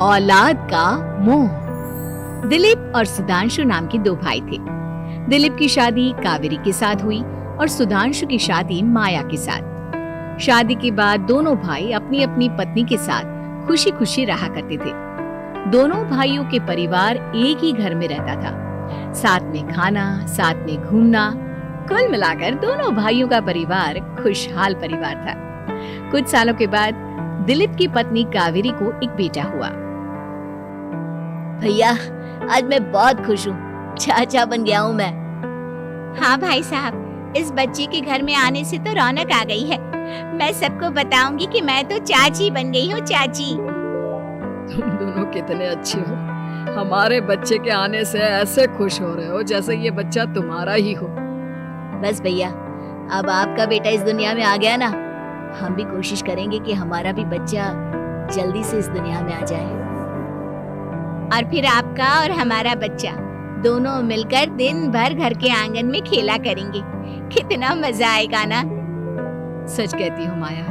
औलाद का मोह। दिलीप और सुधांशु नाम के दो भाई थे। दिलीप की शादी कावेरी के साथ हुई और सुधांशु की शादी माया के साथ। शादी के बाद दोनों भाई अपनी अपनी पत्नी के साथ खुशी खुशी रहा करते थे। दोनों भाइयों के परिवार एक ही घर में रहता था, साथ में खाना, साथ में घूमना। कुल मिलाकर दोनों भाइयों का परिवार खुशहाल परिवार था। कुछ सालों के बाद दिलीप की पत्नी कावेरी को एक बेटा हुआ। भैया, आज मैं बहुत खुश हूँ, चाचा बन गया हूँ मैं। हाँ भाई साहब, इस बच्चे के घर में आने से तो रौनक आ गई है। मैं सबको बताऊंगी कि मैं तो चाची बन गई हूँ, चाची। तुम दोनों कितने अच्छे हो। हमारे बच्चे के आने से ऐसे खुश हो रहे हो जैसे ये बच्चा तुम्हारा ही हो। बस भैया, अब आपका बेटा इस दुनिया में आ गया ना, हम भी कोशिश करेंगे कि हमारा भी बच्चा जल्दी से इस दुनिया में आ जाए। और फिर आपका और हमारा बच्चा दोनों मिलकर दिन भर घर के आंगन में खेला करेंगे। कितना मजा आएगा ना। सच कहती हूँ माया,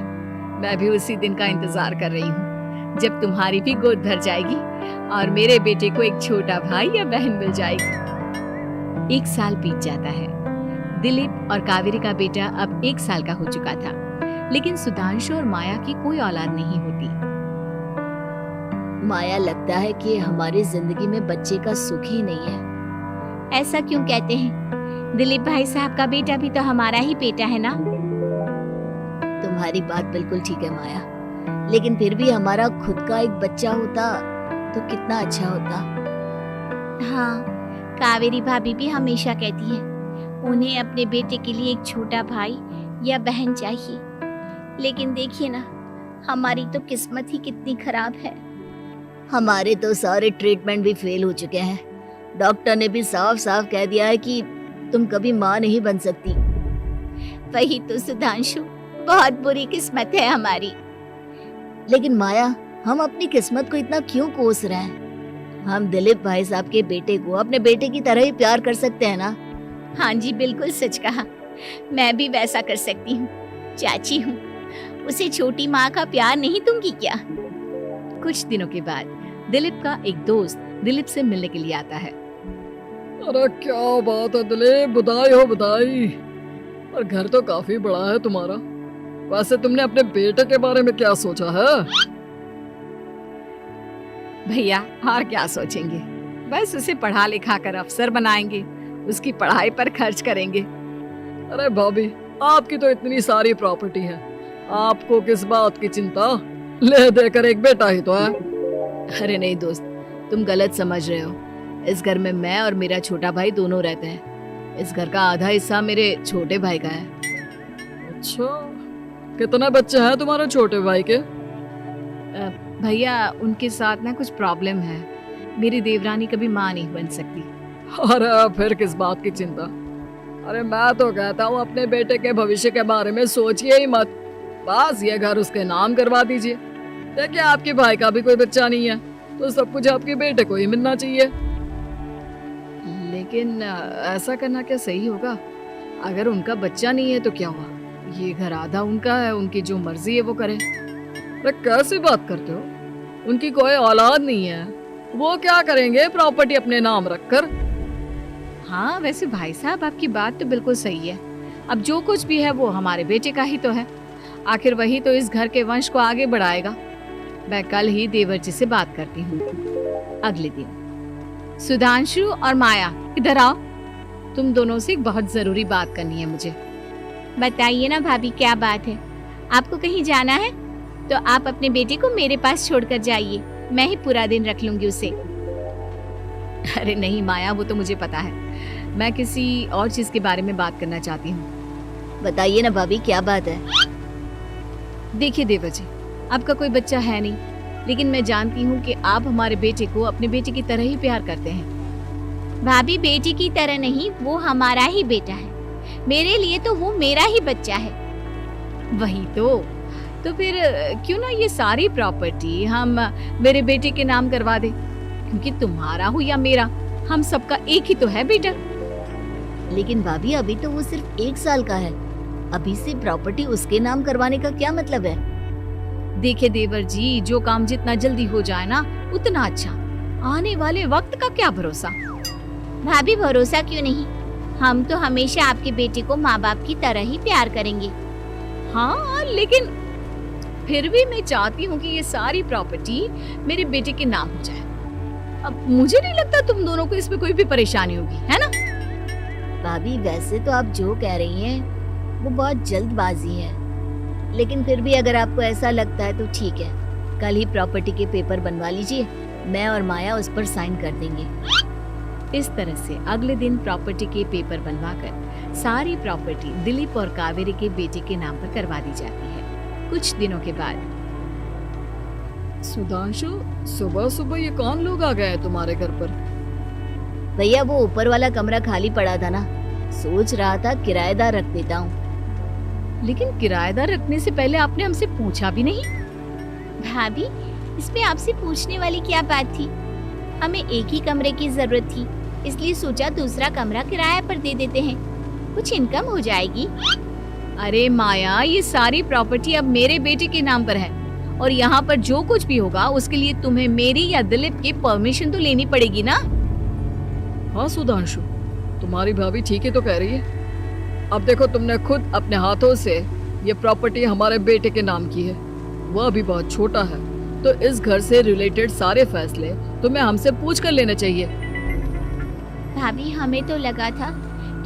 मैं भी उसी दिन का इंतजार कर रही हूँ जब तुम्हारी भी गोद भर जाएगी और मेरे बेटे को एक छोटा भाई या बहन मिल जाएगी। 1 साल बीत जाता है। दिलीप और कावेरी का बेटा अब 1 साल का हो चुका था, लेकिन सुधांशु और माया की कोई औलाद नहीं होती। माया, लगता है कि हमारी जिंदगी में बच्चे का सुख ही नहीं है। ऐसा क्यों कहते हैं? दिलीप भाई साहब का बेटा भी तो हमारा ही बेटा है ना। तुम्हारी बात बिल्कुल ठीक है माया, लेकिन फिर भी हमारा खुद का एक बच्चा होता तो कितना अच्छा होता। हाँ, कावेरी भाभी भी हमेशा कहती है उन्हें अपने बेटे के लिए एक छोटा भाई या बहन चाहिए। लेकिन देखिए ना, हमारी तो किस्मत ही कितनी खराब है। हमारे तो सारे ट्रीटमेंट भी फेल हो चुके हैं। डॉक्टर ने भी साफ साफ कह दिया है कि तुम कभी माँ नहीं बन सकती। वही तो सुधांशु, बहुत बुरी किस्मत है हमारी। लेकिन माया, हम अपनी किस्मत को इतना क्यों कोस रहे हैं? हम दिलीप भाई साहब के बेटे को अपने बेटे की तरह ही प्यार कर सकते हैं ना। हाँ जी, बिल्कुल सच कहा। मैं भी वैसा कर सकती हूँ। चाची हूँ, उसे छोटी माँ का प्यार नहीं दूंगी क्या? कुछ दिनों के बाद दिलीप का एक दोस्त दिलीप से मिलने के लिए आता है। अरे क्या बात है दिलीप, बधाई हो बधाई। और घर तो काफी बड़ा है तुम्हारा। वैसे तुमने अपने बेटे के बारे में क्या सोचा है? भैया, और क्या सोचेंगे, बस उसे पढ़ा लिखा कर अफसर बनाएंगे, उसकी पढ़ाई पर खर्च करेंगे। अरे भाभी, आपकी तो इतनी सारी प्रॉपर्टी है, आपको किस बात की चिंता? ले देकर एक बेटा ही तो है। अरे नहीं दोस्त, तुम गलत समझ रहे हो। इस घर में मैं और मेरा छोटा भाई दोनों रहते हैं। इस घर का आधा हिस्सा मेरे छोटे भाई का है। अच्छा, कितने बच्चे हैं तुम्हारे छोटे भाई के? भैया, उनके साथ ना कुछ प्रॉब्लम है। मेरी देवरानी कभी माँ नहीं बन सकती। अरे फिर किस बात की चिंता? अरे मैं तो कहता हूँ अपने बेटे के भविष्य के बारे में सोचिए ही मत। बस ये घर उसके नाम करवा दीजिए। देखिए, आपके भाई का भी कोई बच्चा नहीं है तो सब कुछ आपके बेटे को ही मिलना चाहिए। लेकिन ऐसा करना क्या सही होगा? अगर उनका बच्चा नहीं है तो क्या हुआ? ये घर आधा उनका है, उनकी जो मर्जी है वो करे। अरे कैसी बात करते हो? उनकी कोई औलाद नहीं है, वो क्या करेंगे प्रॉपर्टी अपने नाम रखकर? हाँ, वैसे भाई साहब, आपकी बात तो बिल्कुल सही है। अब जो कुछ भी है वो हमारे बेटे का ही तो है। आखिर वही तो इस घर के वंश को आगे बढ़ाएगा। मैं कल ही देवर जी से बात करती हूँ। अगले दिन सुधांशु और माया, इधर आओ। तुम दोनों से एक बहुत जरूरी बात करनी है मुझे। बताइए ना भाभी, क्या बात है? आपको कहीं जाना है तो आप अपने बेटे को मेरे पास छोड़कर जाइए। मैं ही पूरा दिन रख लूंगी उसे। अरे नहीं माया, वो तो मुझे पता है। मैं किसी और चीज के बारे में बात करना चाहती हूँ। बताइए ना भाभी, क्या बात है? देखिए देवर जी, आपका कोई बच्चा है नहीं, लेकिन मैं जानती हूँ कि आप हमारे बेटे को अपने बेटे की तरह ही प्यार करते हैं। भाभी, बेटी की तरह नहीं, वो हमारा ही बेटा है। मेरे लिए तो वो मेरा ही बच्चा है। वही तो फिर क्यों ना ये सारी प्रॉपर्टी हम मेरे बेटे के नाम करवा दे, क्योंकि तुम्हारा हो या मेरा, हम सबका एक ही तो है बेटा। लेकिन भाभी, अभी तो वो सिर्फ 1 साल का है। अभी से प्रॉपर्टी उसके नाम करवाने का क्या मतलब है? देखिए देवर जी, जो काम जितना जल्दी हो जाए ना उतना अच्छा। आने वाले वक्त का क्या भरोसा। भाभी भरोसा क्यों नहीं, हम तो हमेशा आपके बेटे को माँ बाप की तरह ही प्यार करेंगे। हाँ, लेकिन फिर भी मैं चाहती हूँ कि ये सारी प्रॉपर्टी मेरे बेटे के नाम हो जाए। अब मुझे नहीं लगता तुम दोनों को इसमें कोई भी परेशानी होगी, है ना? भाभी वैसे तो आप जो कह रही हैं वो बहुत जल्दबाजी है, लेकिन फिर भी अगर आपको ऐसा लगता है तो ठीक है, कल ही प्रॉपर्टी के पेपर बनवा लीजिए, मैं और माया उस पर साइन कर देंगे। इस तरह से अगले दिन प्रॉपर्टी के पेपर बनवाकर सारी प्रॉपर्टी दिलीप और कावेरी के बेटे के नाम पर करवा दी जाती है। कुछ दिनों के बाद सुधांशु, सुबह सुबह ये कौन लोग आ गए हैं तुम्हारे घर पर? भैया वो ऊपर वाला कमरा खाली पड़ा था ना, सोच रहा था किराएदार रख देता हूँ। लेकिन किराएदार रखने से पहले आपने हमसे पूछा भी नहीं। भाभी इसमें आपसे पूछने वाली क्या बात थी, हमें एक ही कमरे की जरूरत थी, इसलिए सोचा दूसरा कमरा किराए पर दे देते हैं, कुछ इनकम हो जाएगी। अरे माया, ये सारी प्रॉपर्टी अब मेरे बेटे के नाम पर है और यहाँ पर जो कुछ भी होगा उसके लिए तुम्हें मेरी या दिलीप की परमिशन तो लेनी पड़ेगी ना। हाँ सुधांशु, तुम्हारी भाभी ठीक ही तो कह रही है। अब देखो, तुमने खुद अपने हाथों से ये प्रॉपर्टी हमारे बेटे के नाम की है, वह अभी बहुत छोटा है, तो इस घर से रिलेटेड सारे फैसले तुम्हें हमसे पूछ कर लेने चाहिए। भाभी हमें तो लगा था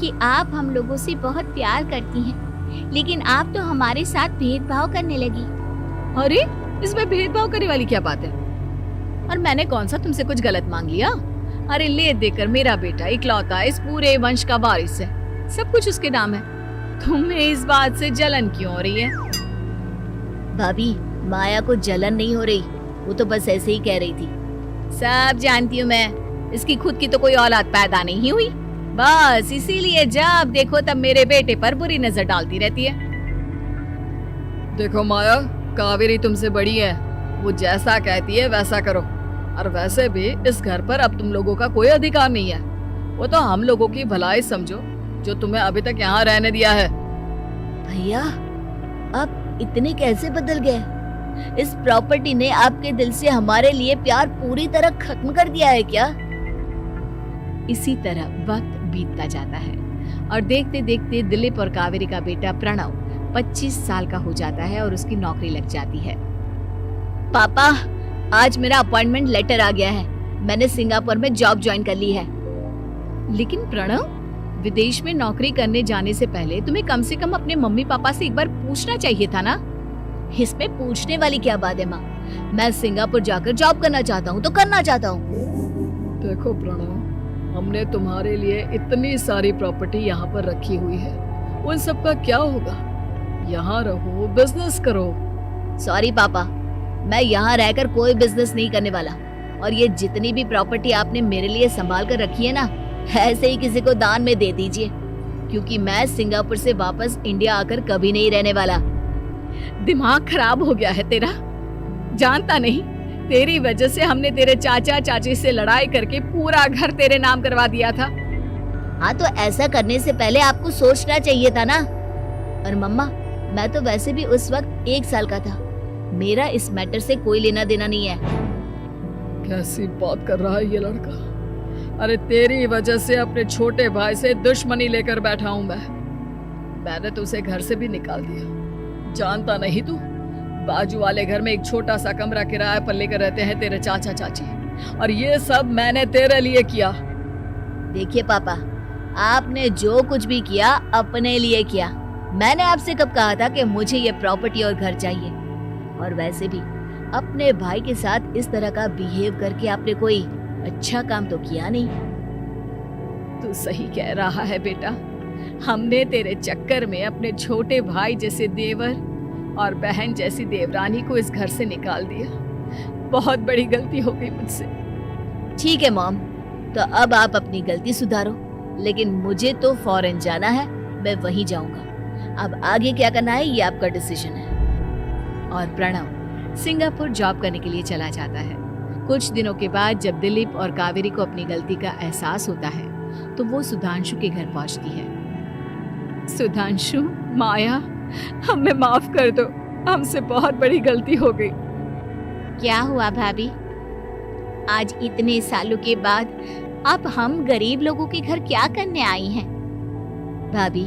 कि आप हम लोगों से बहुत प्यार करती हैं, लेकिन आप तो हमारे साथ भेदभाव करने लगी। अरे इसमें भेदभाव करने वाली क्या बात है? और मैंने कौन सा तुमसे कुछ गलत मांग लिया? अरे ले देकर मेरा बेटा इकलौता इस पूरे वंश का वारिस है, सब कुछ उसके नाम है। तुम्हें इस बात से जलन क्यों हो रही है? भाभी माया को जलन नहीं हो रही, वो तो बस ऐसे ही कह रही थी। सब जानती हूँ मैं, इसकी खुद की तो कोई औलाद पैदा नहीं हुई, बस इसीलिए जब देखो तब मेरे बेटे पर बुरी नजर डालती रहती है। देखो माया, कावेरी तुमसे बड़ी है, वो जैसा कहती है वैसा करो। और वैसे भी इस घर पर अब तुम लोगों का कोई अधिकार नहीं है, वो तो हम लोगों की भलाई समझो जो तुम्हें अभी तक यहाँ रहने दिया है। भैया आप इतने कैसे बदल गए? इस प्रॉपर्टी ने आपके दिल से हमारे लिए प्यार पूरी तरह खत्म कर दिया है क्या? इसी तरह वक्त बीतता जाता है और देखते देखते दिलीप और कावेरी का बेटा प्रणव 25 साल का हो जाता है और उसकी नौकरी लग जाती है। पापा आज मेरा अपॉइंटमेंट लेटर आ गया है, मैंने सिंगापुर में जॉब ज्वाइन कर ली है। लेकिन प्रणव, विदेश में नौकरी करने जाने से पहले तुम्हें कम से कम अपने मम्मी पापा से एक बार पूछना चाहिए था ना। इसमें पूछने वाली क्या बात है माँ, मैं सिंगापुर जाकर जॉब करना चाहता हूँ तो करना चाहता हूँ। देखो प्रणव, हमने तुम्हारे लिए इतनी सारी प्रॉपर्टी यहाँ पर रखी हुई है, उन सब का क्या होगा? यहाँ रहो, बिजनेस करो। सॉरी पापा, मैं यहाँ रहकर कोई बिजनेस नहीं करने वाला, और ये जितनी भी प्रॉपर्टी आपने मेरे लिए संभाल कर रखी है ना, ऐसे ही किसी को दान में दे दीजिए, क्योंकि मैं सिंगापुर से वापस इंडिया आकर कभी नहीं रहने वाला। दिमाग खराब हो गया है तेरा, जानता नहीं तेरी वजह से हमने तेरे चाचा चाची से लड़ाई करके पूरा घर तेरे नाम करवा दिया था। हाँ तो ऐसा करने से पहले आपको सोचना चाहिए था ना। और मम्मा, मैं तो वैसे भी उस वक्त 1 साल का था, मेरा इस मैटर से कोई लेना देना नहीं है। कैसी बात कर रहा है ये लड़का? अरे तेरी वजह से अपने छोटे भाई से दुश्मनी लेकर बैठा हूँ मैंने तो उसे घर से भी निकाल दिया। जानता नहीं तू, बाजू वाले घर में एक छोटा सा कमरा किराए पर लेकर रहते हैं तेरे चाचा चाची, और ये सब मैंने तेरे लिए किया। देखिए पापा, आपने जो कुछ भी किया अपने लिए किया। मैंने आपसे कब कहा था कि मुझे ये प्रॉपर्टी और घर चाहिए? और वैसे भी अपने भाई के साथ इस तरह का बिहेव करके आपने कोई अच्छा काम तो किया नहीं। तू सही कह रहा है बेटा, हमने तेरे चक्कर में अपने छोटे भाई जैसे देवर और बहन जैसी देवरानी को इस घर से निकाल दिया। बहुत बड़ी गलती हो गई मुझसे। ठीक है मॉम, तो अब आप अपनी गलती सुधारो, लेकिन मुझे तो फॉरेन जाना है, मैं वहीं जाऊंगा। अब आगे क्या करना है ये आपका डिसीजन है। और प्रणव सिंगापुर जॉब करने के लिए चला जाता है। कुछ दिनों के बाद जब दिलीप और कावेरी को अपनी गलती का एहसास होता है तो वो सुधांशु के घर पहुंचती है। सुधांशु, माया, हमें माफ कर दो, हमसे बहुत बड़ी गलती हो गई। क्या हुआ भाभी? आज इतने सालों के बाद अब हम गरीब लोगों के घर क्या करने आई हैं? भाभी,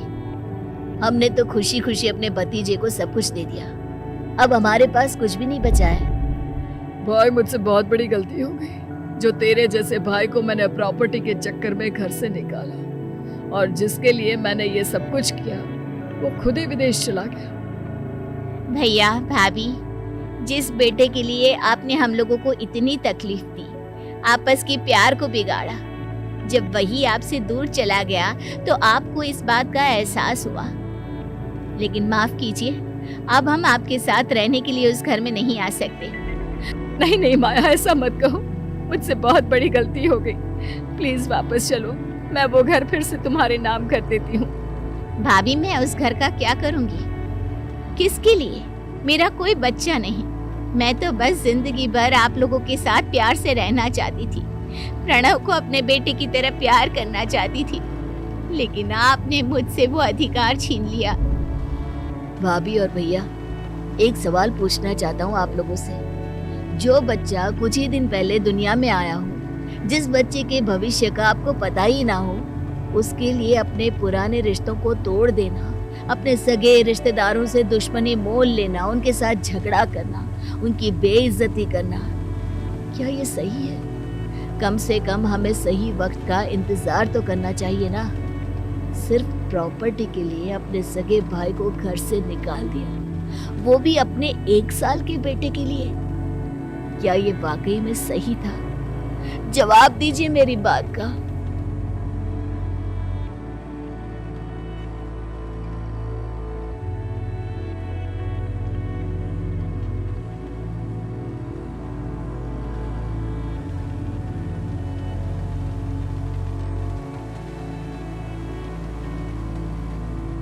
हमने तो खुशी खुशी अपने भतीजे को सब कुछ दे दिया, अब हमारे पास कुछ भी नहीं बचा है। भाई, मुझसे बहुत बड़ी गलती हो गई। जो तेरे जैसे भाई को मैंने प्रॉपर्टी के चक्कर में घर से निकाला और जिसके लिए मैंने ये सब कुछ किया, वो खुद ही विदेश चला गया। भैया भाभी, जिस बेटे के लिए आपने हम लोगों को इतनी तकलीफ दी, आपस के प्यार को बिगाड़ा, जब वही आपसे दूर चला गया तो आपको इस बात का एहसास हुआ। लेकिन माफ कीजिए, अब हम आपके साथ रहने के लिए उस घर में नहीं आ सकते। नहीं नहीं माया, ऐसा मत कहो, मुझसे बहुत बड़ी गलती हो गई। प्लीज वापस चलो, मैं वो घर फिर से तुम्हारे नाम कर देती हूँ। भाभी, मैं उस घर का क्या करूंगी? किसके लिए? मेरा कोई बच्चा नहीं। मैं तो बस जिंदगी भर आप लोगों के साथ प्यार से रहना चाहती थी, प्रणव को अपने बेटे की तरह प्यार करना चाहती थी, लेकिन आपने मुझसे वो अधिकार छीन लिया। भाभी और भैया, एक सवाल पूछना चाहता हूँ आप लोगों से। जो बच्चा कुछ ही दिन पहले दुनिया में आया हो, जिस बच्चे के भविष्य का आपको पता ही ना हो, उसके लिए अपने पुराने रिश्तों को तोड़ देना, अपने सगे रिश्तेदारों से दुश्मनी मोल लेना, उनके साथ झगड़ा करना, उनकी बेइज्जती करना, क्या ये सही है? कम से कम हमें सही वक्त का इंतजार तो करना चाहिए ना। सिर्फ प्रॉपर्टी के लिए अपने सगे भाई को घर से निकाल दिया, वो भी अपने 1 साल के बेटे के लिए। क्या ये वाकई में सही था? जवाब दीजिए मेरी बात का।